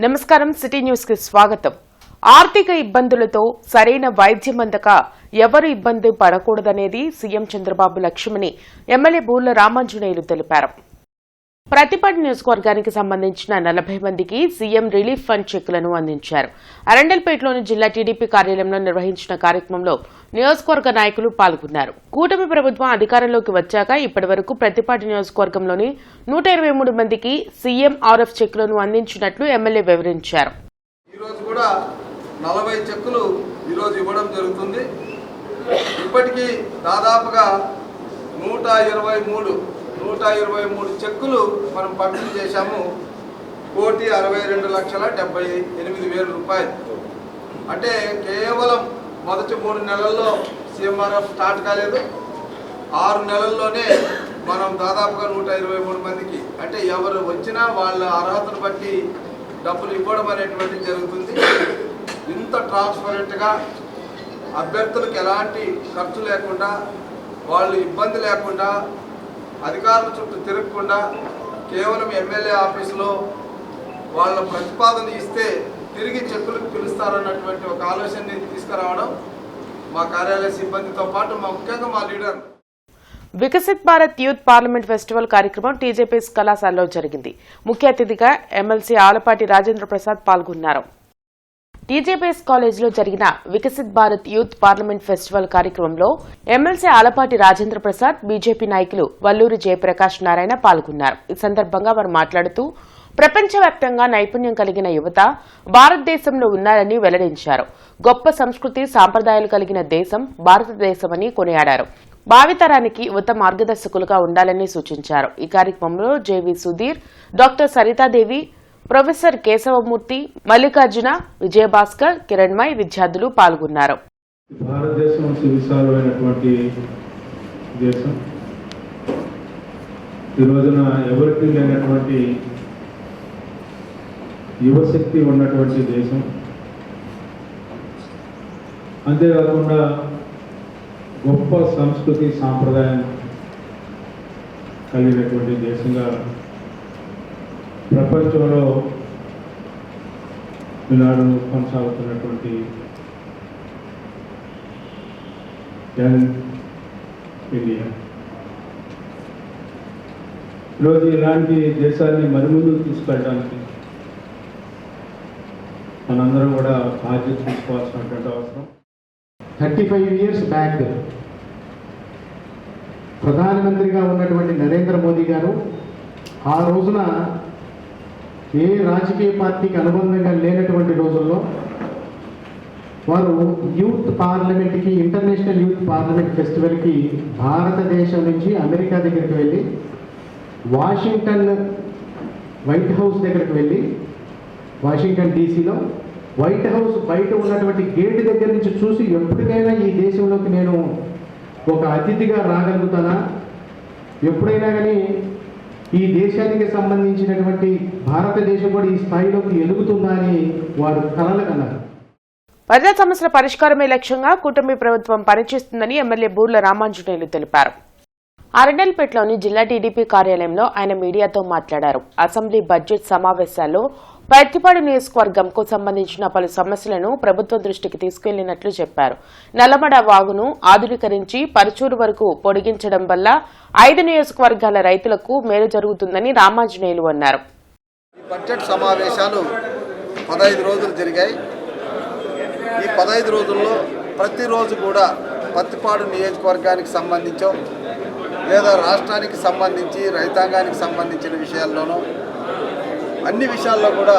నమస్కారం city news కి స్వాగతం. ఆర్థిక ఇబ్బందులతో సరైన వైద్యం అందక ఎవరు ఇబ్బంది పడకూడదనేది సీఎం చంద్రబాబు లక్ష్యమని ఎమ్మెల్యే బూర్ల రామాంజనేయులు తెలిపారు. ప్రతిపాడు నియోజకవర్గానికి సంబంధించిన 40 మందికి సీఎం రిలీఫ్ ఫండ్ చెక్కులను అందించారు. అరండల్పేటలోని జిల్లా టీడీపీ కార్యాలయంలో నిర్వహించిన కార్యక్రమంలో నియోజకవర్గ నాయకులు పాల్గొన్నారు. కూటమి ప్రభుత్వం అధికారంలోకి వచ్చాక ఇప్పటివరకు ప్రతిపాడు నియోజకవర్గంలోని 123 మందికి సీఎంఆర్ఎఫ్ చెక్కులను అందించినట్లు ఎమ్మెల్యే వివరించారు. ఈరోజు కూడా 40 చెక్కులు ఈరోజు ఇవ్వడం జరుగుతుంది. ఇప్పటికీ దాదాపుగా 123 చెక్కులు మనం పంపిణీ చేశాము. 1,62,78,000 రూపాయలు. అంటే కేవలం మొదటి 3 నెలల్లో సీఎంఆర్ఎఫ్ స్టార్ట్ కాలేదు. 6 నెలల్లోనే మనం దాదాపుగా 123 మందికి, అంటే ఎవరు వచ్చినా వాళ్ళ అర్హతను బట్టి డబ్బులు ఇవ్వడం అనేటువంటిది జరుగుతుంది. ఇంత ట్రాన్స్పరెంట్గా అభ్యర్థులకు ఎలాంటి ఖర్చు లేకుండా, వాళ్ళు ఇబ్బంది లేకుండా, అధికారుల చుట్టూ తిరగకుండా కేవలం ఎమ్మెల్యే ఆఫీసులో వాళ్ళ ప్రతిపాదన ఇస్తే తిరిగి చెక్కులకు పిలుస్తారన్నటువంటి ఒక ఆలోచనని తీసుకురావడం మా కార్యాలయ సిబ్బందితో పాటు ముఖ్యంగా మా leader. Viksit Bharat youth parliament festival కార్యక్రమం టీజేపీఎస్ కళాశాలలో జరిగింది. ముఖ్య అతిథిగా ఎమ్మెల్సీ ఆలపాటి రాజేంద్ర ప్రసాద్ పాల్గొన్నారు. టీజేపీఎస్ కాలేజీలో జరిగిన Viksit Bharat youth parliament festival కార్యక్రమంలో ఎమ్మెల్సీ ఆలపాటి రాజేంద్ర ప్రసాద్, బీజేపీ నాయకులు వల్లూరి జయప్రకాష్ నారాయణ పాల్గొన్నారు. ఈ సందర్భంగా వారు మాట్లాడుతూ ప్రపంచవ్యాప్తంగా నైపుణ్యం కలిగిన యువత భారతదేశంలో ఉన్నారని వెల్లడించారు. గొప్ప సంస్కృతి, సాంప్రదాయాలు కలిగిన దేశం భారతదేశమని కొనియాడారు. భావితరానికి యువత మార్గదర్శకులుగా ఉండాలని సూచించారు. ఈ కార్యక్రమంలో JV Sudheer, doctor Sarita Devi, professor Keshavamurthy, Mallikarjuna, Vijayabhaskar, Kiranmay విద్యార్థులు పాల్గొన్నారు. భారతదేశం విశాలమైనటువంటి దేశం. ఈ రోజున ఎవరికి లేనటువంటి యువశక్తి ఉన్నటువంటి దేశం. అంతేకాకుండా గొప్ప సంస్కృతి, సాంప్రదాయం కలిగినటువంటి దేశంగా ప్రపంచంలో ఈనాడు కొనసాగుతున్నటువంటి యంగ్ ఇండియా. ఈరోజు ఇలాంటి దేశాన్ని మరిముందుకు తీసుకెళ్ళడానికి మనందరం కూడా బాధ్యత తీసుకోవాల్సినటువంటి అవసరం. 35 years బ్యాక్ ప్రధానమంత్రిగా ఉన్నటువంటి నరేంద్ర మోదీ గారు ఆ రోజున ఏ రాజకీయ పార్టీకి అనుబంధంగా లేనటువంటి రోజుల్లో వారు యూత్ పార్లమెంట్కి, ఇంటర్నేషనల్ యూత్ పార్లమెంట్ ఫెస్టివల్కి భారతదేశం నుంచి అమెరికా దగ్గరికి వెళ్ళి, వాషింగ్టన్ వైట్ హౌస్ దగ్గరికి వెళ్ళి, వాషింగ్టన్ డీసీలో వైట్ హౌస్ బయట ఉన్నటువంటి గేట్ దగ్గర నుంచి చూసి ఎప్పటికైనా ఈ దేశంలోకి నేను ఒక అతిథిగా రాగలుగుతానా, ఎప్పుడైనా కానీ ఈ దేశానికి సంబంధించినటువంటి భారతదేశం కూడా ఈ స్థాయిలోకి ఎదుగుతుందా అని వారు కలలు కన్నారు. ప్రజా సమస్యల పరిష్కారమే లక్ష్యంగా కూటమి ప్రభుత్వం పనిచేస్తుందని ఎమ్మెల్యే బూర్ల రామాంజనేయులు తెలిపారు. అరండల్పేటలోని జిల్లా టీడీపీ కార్యాలయంలో ఆయన మీడియాతో మాట్లాడారు. అసెంబ్లీ బడ్జెట్ సమావేశాల్లో ప్రతిపాడు నియోజకవర్గంకు సంబంధించిన పలు సమస్యలను ప్రభుత్వం దృష్టికి తీసుకెళ్లినట్లు చెప్పారు. నల్లమడ వాగును ఆధునీకరించి పరుచూరు వరకు పొడిగించడం వల్ల 5 నియోజకవర్గాల రైతులకు మేలు జరుగుతుందని రామాంజనేయులు అన్నారు. బడ్జెట్ సమావేశాలు 15 రోజులు జరిగాయి. ఈ 15 రోజుల్లో ప్రతిరోజు కూడా ప్రతిపాడు నియోజకవర్గానికి సంబంధించో లేదా రాష్ట్రానికి సంబంధించి రైతాంగానికి సంబంధించిన విషయాల్లోనూ అన్ని విషయాల్లో కూడా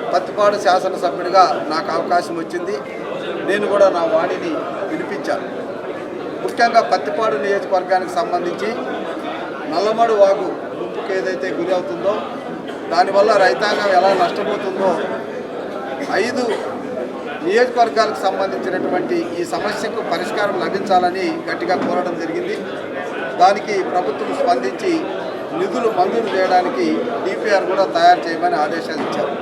ప్రతిపాడు శాసనసభ్యుడిగా నాకు అవకాశం వచ్చింది. నేను కూడా నా వాణిని వినిపించాను. ముఖ్యంగా ప్రతిపాడు నియోజకవర్గానికి సంబంధించి నల్లమడు వాగు ముంపుకు ఏదైతే గురి అవుతుందో, దానివల్ల రైతాంగం ఎలా నష్టపోతుందో, 5 నియోజకవర్గాలకు సంబంధించినటువంటి ఈ సమస్యకు పరిష్కారం లభించాలని గట్టిగా కోరడం జరిగింది. దానికి ప్రభుత్వం స్పందించి నిధులు మంజూరు చేయడానికి డిపిఆర్ కూడా తయారు చేయమని ఆదేశాలు ఇచ్చారు.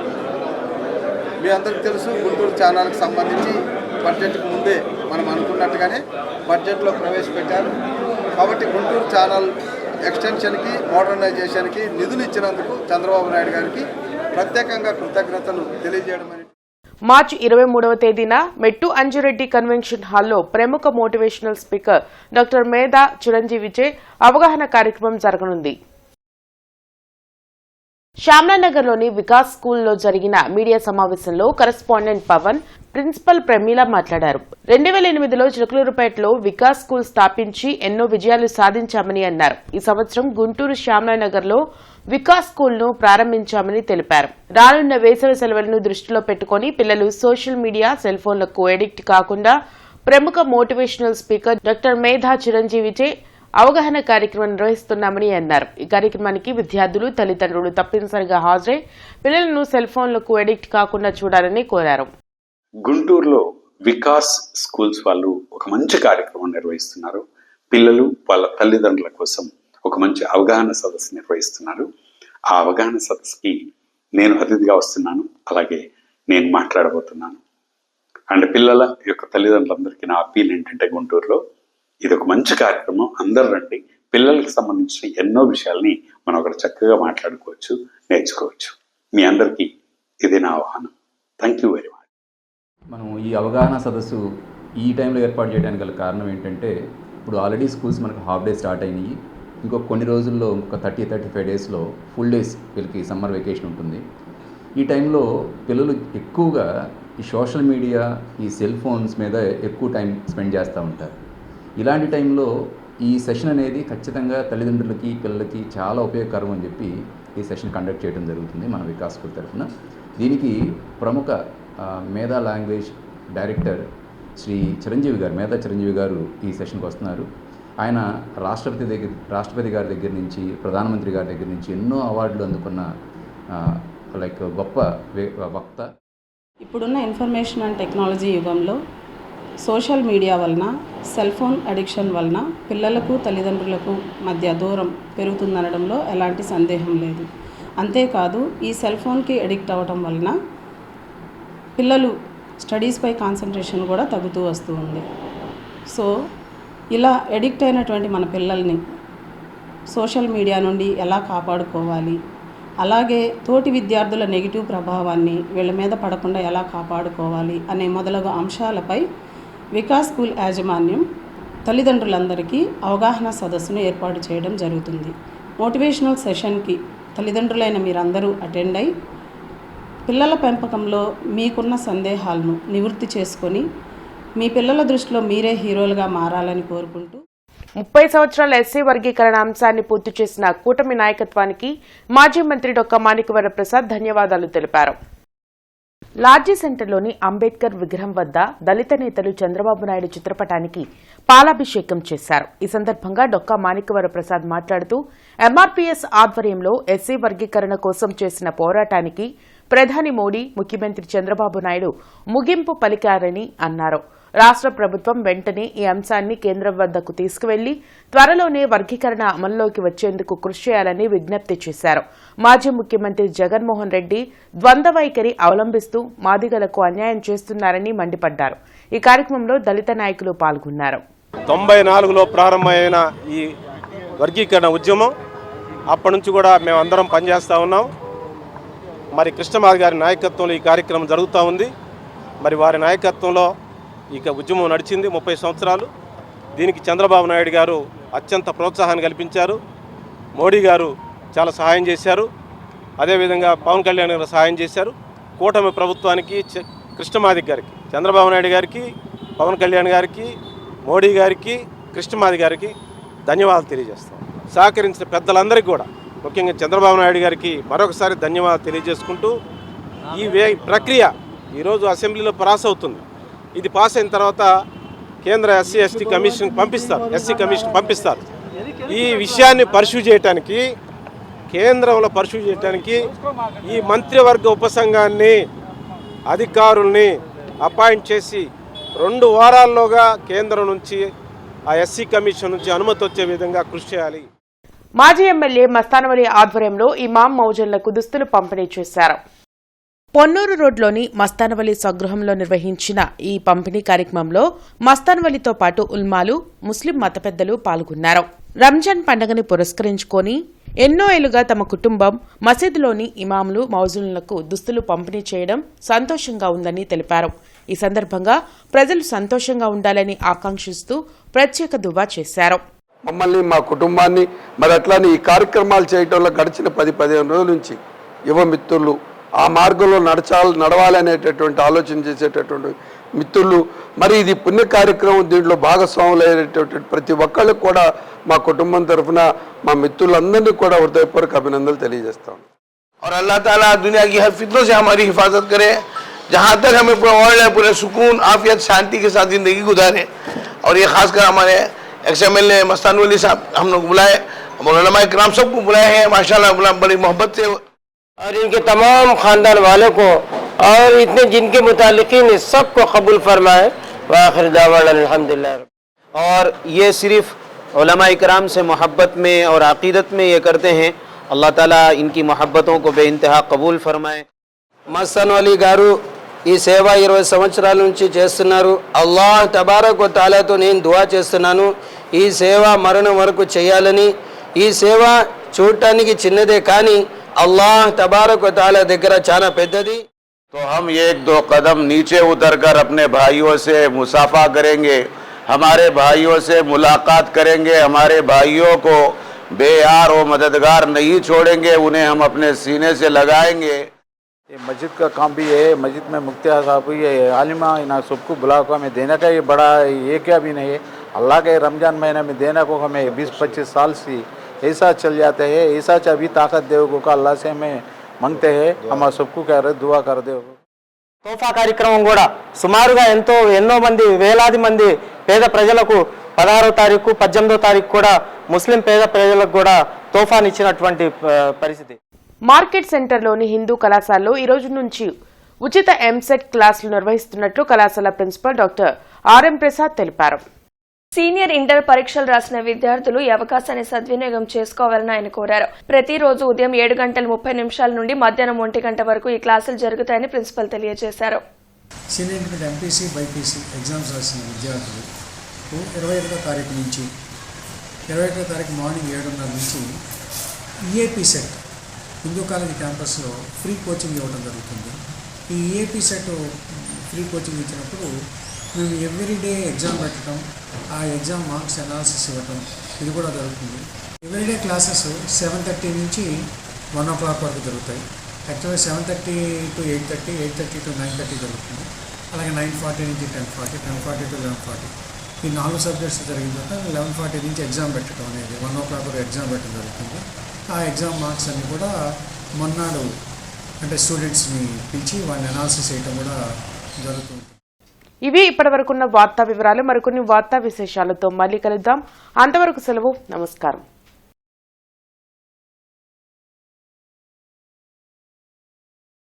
మీ అందరికీ తెలుసు, గుంటూరు ఛానల్కి సంబంధించి బడ్జెట్కు ముందే మనం అనుకున్నట్టుగానే బడ్జెట్లో ప్రవేశపెట్టారు. కాబట్టి గుంటూరు ఛానల్ ఎక్స్టెన్షన్కి, మోడర్నైజేషన్కి నిధులు ఇచ్చినందుకు చంద్రబాబు నాయుడు గారికి ప్రత్యేకంగా కృతజ్ఞతలు తెలియజేయడం. మార్చి 23వ తేదీన మెట్టు అంజిరెడ్డి కన్వెన్షన్ హాల్లో ప్రముఖ మోటివేషనల్ స్పీకర్ డాక్టర్ మేధా చిరంజీవిచే అవగాహన కార్యక్రమం జరగనుంది. శ్యామ్నానగర్లోని వికాస్ స్కూల్లో జరిగిన మీడియా సమావేశంలో కరెస్పాండెంట్ పవన్, ప్రిన్సిపల్ ప్రమీల మాట్లాడారు. 2008లో చిలకలూరుపేటలో వికాస్ స్కూల్ స్థాపించి ఎన్నో విజయాలు సాధించామని అన్నారు. ఈ సంవత్సరం గుంటూరు శ్యామ్నానగర్లో వికాస్ స్కూల్ను ప్రారంభించామని తెలిపారు. రానున్న వేసవి సెలవులను దృష్టిలో పెట్టుకుని పిల్లలు సోషల్ మీడియా, సెల్ ఫోన్లకు ఎడిక్ట్ కాకుండా ప్రముఖ మోటివేషనల్ స్పీకర్ డాక్టర్ మేధా చిరంజీవిచే అవగాహన కార్యక్రమం నిర్వహిస్తున్నామని అన్నారు. ఈ కార్యక్రమానికి విద్యార్థులు, తల్లిదండ్రులు తప్పనిసరిగా హాజరై పిల్లలను సెల్ ఫోన్లకు ఎడిక్ట్ కాకుండా చూడాలని కోరారు. గుంటూరులో వికాస్ స్కూల్స్ వాళ్ళు ఒక మంచి కార్యక్రమం నిర్వహిస్తున్నారు. పిల్లలు వాళ్ళ తల్లిదండ్రుల కోసం ఒక మంచి అవగాహన సదస్సు నిర్వహిస్తున్నారు. ఆ అవగాహన సదస్సుకి నేను అతిథిగా వస్తున్నాను. అలాగే నేను మాట్లాడబోతున్నాను. అండ్ పిల్లల యొక్క తల్లిదండ్రులందరికీ నా అప్పీల్ ఏంటంటే, గుంటూరులో ఇది ఒక మంచి కార్యక్రమం, అందరూ రండి. పిల్లలకు సంబంధించిన ఎన్నో విషయాల్ని మనం అక్కడ చక్కగా మాట్లాడుకోవచ్చు, నేర్చుకోవచ్చు. మీ అందరికీ ఇది నా ఆహ్వానం. Thank you very much. మనం ఈ అవగాహన సదస్సు ఈ టైంలో ఏర్పాటు చేయడానికి గల కారణం ఏంటంటే, ఇప్పుడు ఆల్రెడీ స్కూల్స్ మనకు హాఫ్ డే స్టార్ట్ అయినాయి. ఇంకొక కొన్ని రోజుల్లో ఇంకొక 30-35 డేస్లో ఫుల్ డేస్ వీళ్ళకి సమ్మర్ వెకేషన్ ఉంటుంది. ఈ టైంలో పిల్లలు ఎక్కువగా ఈ సోషల్ మీడియా, ఈ సెల్ ఫోన్స్ మీద ఎక్కువ టైం స్పెండ్ చేస్తూ ఉంటారు. ఇలాంటి టైంలో ఈ సెషన్ అనేది ఖచ్చితంగా తల్లిదండ్రులకి, పిల్లలకి చాలా ఉపయోగకరం అని చెప్పి ఈ సెషన్ కండక్ట్ చేయడం జరుగుతుంది మన వికాస్ స్కూల్ తరఫున. దీనికి ప్రముఖ మేధా లాంగ్వేజ్ డైరెక్టర్ శ్రీ మేధా చిరంజీవి గారు ఈ సెషన్కి వస్తున్నారు. ఆయన రాష్ట్రపతి గారి దగ్గర నుంచి, ప్రధానమంత్రి గారి దగ్గర నుంచి ఎన్నో అవార్డులు అందుకున్న గొప్ప వక్త. ఇప్పుడున్న ఇన్ఫర్మేషన్ అండ్ టెక్నాలజీ యుగంలో సోషల్ మీడియా వలన, సెల్ ఫోన్ అడిక్షన్ వలన పిల్లలకు, తల్లిదండ్రులకు మధ్య దూరం పెరుగుతుందనడంలో ఎలాంటి సందేహం లేదు. అంతేకాదు, ఈ సెల్ ఫోన్కి అడిక్ట్ అవ్వటం వలన పిల్లలు స్టడీస్పై కాన్సన్ట్రేషన్ కూడా తగ్గుతూ వస్తూ ఉంది. సో ఇలా అడిక్ట్ అయినటువంటి మన పిల్లల్ని సోషల్ మీడియా నుండి ఎలా కాపాడుకోవాలి, అలాగే తోటి విద్యార్థుల నెగిటివ్ ప్రభావాన్ని వీళ్ళ మీద పడకుండా ఎలా కాపాడుకోవాలి అనే మొదలగు అంశాలపై వికాస్ స్కూల్ యాజమాన్యం తల్లిదండ్రులందరికీ అవగాహన సదస్సును ఏర్పాటు చేయడం జరుగుతుంది. మోటివేషనల్ సెషన్కి తల్లిదండ్రులైన మీరందరూ అటెండ్ అయి పిల్లల పెంపకంలో మీకున్న సందేహాలను నివృత్తి చేసుకొని మీ పిల్లల దృష్టిలో మీరే హీరోలుగా మారాలని కోరుకుంటూ 30 సంవత్సరాల ఎస్సీ వర్గీకరణ అంశాన్ని పూర్తి చేసిన కూటమి నాయకత్వానికి మాజీ మంత్రి డొక్కా మాణిక్యవర ప్రసాద్ ధన్యవాదాలు తెలిపారు. లాడ్జీ సెంటర్లోని అంబేద్కర్ విగ్రహం వద్ద దళిత నేతలు చంద్రబాబు నాయుడు చిత్రపటానికి పాలాభిషేకం చేశారు. ఈ సందర్భంగా డొక్కా మాణిక్యవర ప్రసాద్ మాట్లాడుతూ ఎంఆర్పీఎస్ ఆధ్వర్యంలో ఎస్సీ వర్గీకరణ కోసం చేసిన పోరాటానికి ప్రధాని మోడీ, ముఖ్యమంత్రి చంద్రబాబు నాయుడు ముగింపు పలికారని అన్నారు. రాష్ట్ర ప్రభుత్వం వెంటనే ఈ అంశాన్ని కేంద్రం వద్దకు తీసుకువెళ్లి త్వరలోనే వర్గీకరణ అమల్లోకి వచ్చేందుకు కృషి చేయాలని విజ్ఞప్తి చేశారు. మాజీ ముఖ్యమంత్రి జగన్మోహన్ రెడ్డి ద్వంద్వ వైఖరి అవలంబిస్తూ మాదిగలకు అన్యాయం చేస్తున్నారని మండిపడ్డారు. ఈ కార్యక్రమంలో దళిత నాయకులు పాల్గొన్నారు. 94లో ప్రారంభమైన ఈ వర్గీకరణ ఉద్యమం అప్పటి నుంచి కూడా మేమందరం పనిచేస్తూ ఉన్నాం. మరి కృష్ణమాది గారి నాయకత్వంలో ఈ కార్యక్రమం జరుగుతూ ఉంది. మరి వారి నాయకత్వంలో ఇక ఉద్యమం నడిచింది 30 సంవత్సరాలు. దీనికి చంద్రబాబు నాయుడు గారు అత్యంత ప్రోత్సాహాన్ని కల్పించారు. మోడీ గారు చాలా సహాయం చేశారు. అదేవిధంగా పవన్ కళ్యాణ్ గారు సహాయం చేశారు. కూటమి ప్రభుత్వానికి, కృష్ణమాది గారికి, చంద్రబాబు నాయుడు గారికి, పవన్ కళ్యాణ్ గారికి, మోడీ గారికి, కృష్ణమాది గారికి ధన్యవాదాలు తెలియజేస్తాం. సహకరించిన పెద్దలందరికీ కూడా, ముఖ్యంగా చంద్రబాబు నాయుడు గారికి మరొకసారి ధన్యవాదాలు తెలియజేసుకుంటూ, ఈ ప్రక్రియ ఈరోజు అసెంబ్లీలో పాస్ అవుతుంది. ఇది పాస్ అయిన తర్వాత కేంద్ర ఎస్సీ కమిషన్ పంపిస్తారు. ఈ విషయాన్ని పరిశీలి చేయడానికి, కేంద్రంలో పరిశీలి చేయడానికి ఈ మంత్రివర్గ ఉపసంఘాన్ని, అధికారుల్ని అపాయింట్ చేసి 2 వారాల్లోగా కేంద్రం నుంచి, ఆ ఎస్సీ కమిషన్ నుంచి అనుమతి వచ్చే విధంగా కృషి చేయాలి. మాజీ ఎమ్మెల్యే మస్తానవలి ఆధ్వర్యంలో ఇమాం మౌజన్లకు దుస్తులు పంపిణీ చేశారు. పొన్నూరు రోడ్లోని మస్తానవలి స్వగృహంలో నిర్వహించిన ఈ పంపిణీ కార్యక్రమంలో మస్తానవలితో పాటు ఉల్మాలు, ముస్లిం మత పెద్దలు పాల్గొన్నారు. రంజాన్ పండుగని పురస్కరించుకొని ఎన్నో ఏళ్లుగా తమ కుటుంబం మసీదులోని ఇమాములు మౌజులకు దుస్తులు పంపిణీ చేయడం సంతోషంగా ఉందని తెలిపారు. ఈ సందర్భంగా ప్రజలు సంతోషంగా ఉండాలని ఆకాంక్షిస్తూ ప్రత్యేక దువా చేశారు. మమ్మల్ని మా కుటుంబాన్ని మరి అట్లానే ఈ కార్యక్రమాలు చేయడంలో గడిచిన 10-15 రోజుల నుంచి యువ మిత్రులు ఆ మార్గంలో నడవాలి అనేటటువంటి ఆలోచన చేసేటటువంటి మిత్రులు మరి ఇది పుణ్య కార్యక్రమం దీంట్లో భాగస్వాములు అయ్యేటటువంటి ప్రతి ఒక్కళ్ళకు కూడా మా కుటుంబం తరఫున మా మిత్రులందరినీ కూడా హృదయపూర్వక అభినందనలు తెలియజేస్తాం. और अल्लाह ताला दुनिया की हर फितनों से हमारी हिफाजत करे, जहाँ तक हमें पूरा वर्ल्ड है पूरे सुकून आफियत शांति के साथ ज़िंदगी गुजारे. और ये खासकर हमारे XMLA मस्तानुल अली साहब हम लोग बुलाए, उलमा इकराम सबको बुलाए हैं माशाल्लाह बड़ी मोहब्बत से. और इनके तमाम ख़ानदान वालों को और इतने जिनके मुतालिकीन सबको कबूल फरमाए. व आखिर दावाना अल्हम्दुलिल्लाह. और ये सिर्फ उलमा इकराम से मोहब्बत में और अक़ीदत में ये करते हैं. अल्लाह ताला इनकी मोहब्बतों को बेइंतहा कबूल फरमाए. మస్తాన్ అలీ గారు ఈ సేవ 20 సంవత్సరాల నుంచి చేస్తున్నారు. అల్లాహ్ తబారక్ వ తఆలాతో నేను దువా చేస్తున్నాను ఈ సేవ మరణం వరకు చేయాలని. ఈ సేవ చూడటానికి చిన్నదే కానీ అల్లాహ్ తబారక్ వ తఆలా దగ్గర చాలా పెద్దది. तो हम 1-2 कदम नीचे उतरकर अपने भाइयों से मुसाफा करेंगे, हमारे भाइयों से मुलाकात करेंगे, हमारे भाइयों को बेयार और मददगार नहीं छोड़ेंगे, उन्हें हम अपने सीने से लगाएंगे. ये मस्जिद का काम भी है, मस्जिद में मुफ्ती साहब ये आलिमा इन सबको बुला को हमें देने का ये बड़ा ये क्या भी नहीं है. अल्लाह के रमज़ान महीने में देने को हमें 20-25 साल से ऐसा चल जाते हैं. ऐसा अभी ताकत दे का अल्लाह से हमें मांगते हैं. हम सबको कह रहे दुआ कर दे. తోఫా కార్యక్రమం కూడా సుమారుగా ఎన్నో మంది వేలాది మంది పేద ప్రజలకు 16వ తారీఖు 18వ తారీఖు కూడా ముస్లిం పేద ప్రజలకు కూడా తోఫానిచ్చినటువంటి పరిస్థితి. మార్కెట్ సెంటర్లోని హిందూ కళాశాలలో ఈ రోజు నుంచి ఉచిత ఎంసెట్ క్లాసులు నిర్వహిస్తున్నట్లు కళాశాల ప్రిన్సిపల్ డాక్టర్ ఆర్ఎం ప్రసాద్ తెలిపారు. సీనియర్ ఇంటర్ పరీక్షలు రాసిన విద్యార్థులు ఈ అవకాశాన్ని సద్వినియోగం చేసుకోవాలని ఆయన కోరారు. ప్రతిరోజు ఉదయం 7:30 నుండి మధ్యాహ్నం 1 గంట వరకు ఈ క్లాసులు జరుగుతాయని ప్రిన్సిపల్ తెలియజేశారు. Senior inter MPC BiPC exams రాసిన విద్యార్థులు 21వ తారీఖు నుంచి 21వ తారీఖు మార్నింగ్ 7:30 నుంచి ఈఏపీ సెట్ హిందూ కాలేజీ క్యాంపస్లో ఫ్రీ కోచింగ్ ఇవ్వడం జరుగుతుంది. ఈ ఈఏపీ సెట్ ఫ్రీ కోచింగ్ ఇచ్చినప్పుడు మేము ఎవ్రీడే ఎగ్జామ్ పెట్టడం, ఆ ఎగ్జామ్ మార్క్స్ అనాలిసిస్ ఇవ్వటం ఇది కూడా జరుగుతుంది. ఎవ్రీడే క్లాసెస్ 7:30 నుంచి 1 o'clock వరకు జరుగుతాయి. యాక్చువల్గా 7:30 to 8:30, 8:30 to 9:30 జరుగుతుంది. అలాగే 9:40 నుంచి 10:40, 10:40 to 11:40 ఈ 4 సబ్జెక్ట్స్ జరిగిన తర్వాత 11:40 నుంచి ఎగ్జామ్ పెట్టడం అనేది 1 o'clock వరకు ఎగ్జామ్ పెట్టడం జరుగుతుంది. ఆ ఎగ్జామ్ మార్క్స్ అన్నీ కూడా మొన్నాడు అంటే స్టూడెంట్స్ని పిలిచి వాళ్ళని అనాలిసిస్ చేయడం కూడా జరుగుతుంది. ఇవి ఇప్పటివరకున్న వార్తా వివరాలు. మరికొన్ని వార్తా విశేషాలతో మళ్ళీ కలుద్దాం. అంతవరకు సెలవు. నమస్కారం.